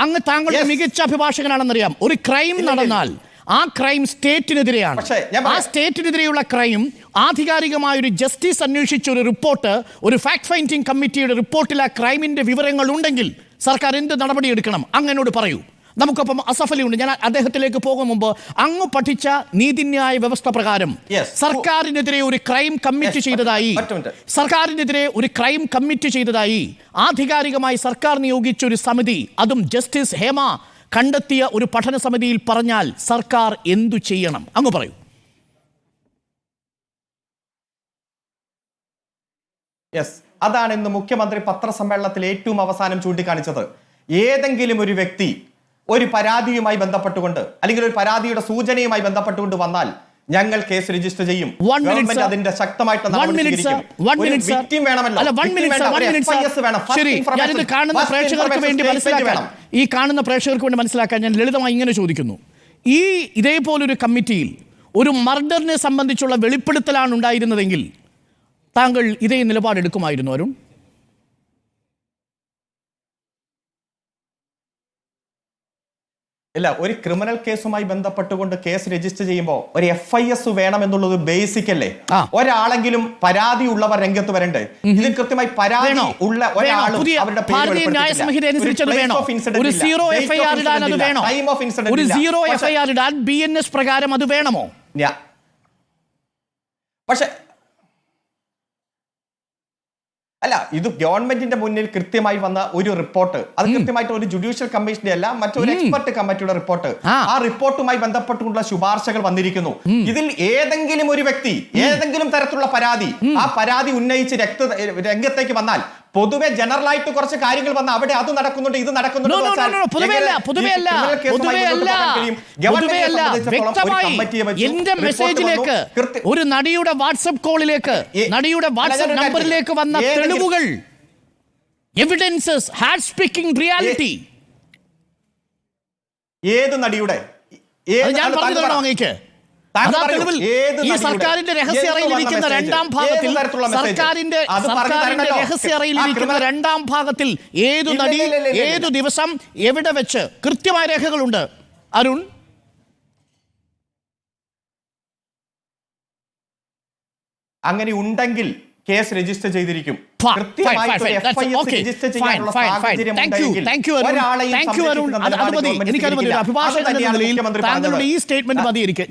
അങ്ങ് താങ്കളുടെ മികച്ച അഭിഭാഷകനാണെന്നറിയാം. ഒരു ക്രൈം നടന്നാൽ ആ ക്രൈം സ്റ്റേറ്റിനെതിരെയാണ്. ആ സ്റ്റേറ്റിനെതിരെയുള്ള ക്രൈം ആധികാരികമായ ഒരു ജസ്റ്റിസ് അന്വേഷിച്ച ഒരു റിപ്പോർട്ട്, ഒരു ഫാക്ട് ഫൈൻഡിംഗ് കമ്മിറ്റിയുടെ റിപ്പോർട്ടിൽ ആ ക്രൈമിന്റെ വിവരങ്ങൾ ഉണ്ടെങ്കിൽ സർക്കാർ എന്ത് നടപടിയെടുക്കണം? അങ്ങനോട് പറയൂ. നമുക്കൊപ്പം അസഫ് അലി ഉണ്ട്. ഞാൻ അദ്ദേഹത്തിലേക്ക് പോകും മുമ്പ്, അങ്ങ് പഠിച്ച നീതിന്യായ വ്യവസ്ഥ പ്രകാരം സർക്കാരിനെതിരെ ഒരു ക്രൈം കമ്മിറ്റ് ചെയ്തതായി ആധികാരികമായി സർക്കാർ നിയോഗിച്ച ഒരു സമിതി, അതും ജസ്റ്റിസ് ഹേമ കണ്ടെത്തിയ ഒരു പഠന സമിതിയിൽ പറഞ്ഞാൽ സർക്കാർ എന്തു ചെയ്യണം? അങ്ങ് പറയൂ. അതാണ് ഇന്ന് മുഖ്യമന്ത്രി പത്രസമ്മേളനത്തിൽ ഏറ്റവും അവസാനം ചൂണ്ടിക്കാണിച്ചത്. ഏതെങ്കിലും ഒരു വ്യക്തി ഒരു പരാതിയുമായി ബന്ധപ്പെട്ടുകൊണ്ട് അല്ലെങ്കിൽ ഒരു പരാതിയുടെ സൂചനയുമായി ബന്ധപ്പെട്ടുകൊണ്ട് വന്നാൽ ഞങ്ങൾ കേസ് രജിസ്റ്റർ ചെയ്യും. അതിന്റെ ശക്തമായിട്ടുള്ള ഈ കാണുന്ന പ്രേക്ഷകർക്ക് വേണ്ടി മനസ്സിലാക്കാൻ ഞാൻ ലളിതമായി ഇങ്ങനെ ചോദിക്കുന്നു. ഇതേപോലൊരു കമ്മിറ്റിയിൽ ഒരു മർഡറിനെ സംബന്ധിച്ചുള്ള വെളിപ്പെടുത്തലാണ് ഉണ്ടായിരുന്നതെങ്കിൽ താങ്കൾ ഇതേ നിലപാടെടുക്കുമായിരുന്നു അരുൺ? ഇല്ല, ഒരു ക്രിമിനൽ കേസുമായി ബന്ധപ്പെട്ടുകൊണ്ട് കേസ് രജിസ്റ്റർ ചെയ്യുമ്പോൾ ഒരു FIS വേണം എന്നുള്ളത് ബേസിക് അല്ലേ? ഒരാളെങ്കിലും പരാതി ഉള്ളവർ രംഗത്ത് വരണ്ടേ? ഇതിൽ കൃത്യമായി പരാതി ഉള്ള ഒരാളും അവരുടെ BNS പ്രകാരം അത് വേണമോ? പക്ഷെ അല്ല, ഇത് ഗവൺമെന്റിന്റെ മുന്നിൽ കൃത്യമായി വന്ന ഒരു റിപ്പോർട്ട്, അത് കൃത്യമായിട്ട് ഒരു ജുഡീഷ്യൽ കമ്മീഷന്റെ അല്ല, മറ്റൊരു എക്സ്പെർട്ട് കമ്മിറ്റിയുടെ റിപ്പോർട്ട്. ആ റിപ്പോർട്ടുമായി ബന്ധപ്പെട്ടുള്ള ശുപാർശകൾ വന്നിരിക്കുന്നു. ഇതിൽ ഏതെങ്കിലും ഒരു വ്യക്തി ഏതെങ്കിലും തരത്തിലുള്ള പരാതി, ആ പരാതി ഉന്നയിച്ച് രംഗത്തേക്ക് വന്നാൽ, പൊതുവെ ജനറൽ ആയിട്ട് കുറച്ച് കാര്യങ്ങൾ വന്ന അവിടെ അത് നടക്കുന്നുണ്ട്, ഇത് നടക്കുന്നുണ്ട്, എന്റെ മെസ്സേജിലേക്ക്, ഒരു നടിയുടെ വാട്സ്ആപ്പ് കോളിലേക്ക്, നടിയുടെ വാട്സ്ആപ്പ് നമ്പറിലേക്ക് വന്ന തെളിവുകൾ, എവിഡൻസസ്, ഹാർഡ് സ്പീക്കിംഗ് റിയാലിറ്റി. ഏത് നടിയുടെ? ഞാൻ പറഞ്ഞു തരണോ അങ്ങേക്ക്? ഈ സർക്കാരിന്റെ രഹസ്യ അറയിലിരിക്കുന്ന രണ്ടാം ഭാഗത്തിൽ, സർക്കാരിന്റെ രഹസ്യ അറയിലിരിക്കുന്ന രണ്ടാം ഭാഗത്തിൽ ഏതു നടി, ഏതു ദിവസം, എവിടെ വെച്ച് കൃത്യമായ രേഖകളുണ്ട്. അരുൺ, അങ്ങനെ ഉണ്ടെങ്കിൽ കേസ് രജിസ്റ്റർ ചെയ്തിരിക്കും. താങ്കളുടെ ഈ സ്റ്റേറ്റ്മെന്റ് മതിയായിരിക്കും.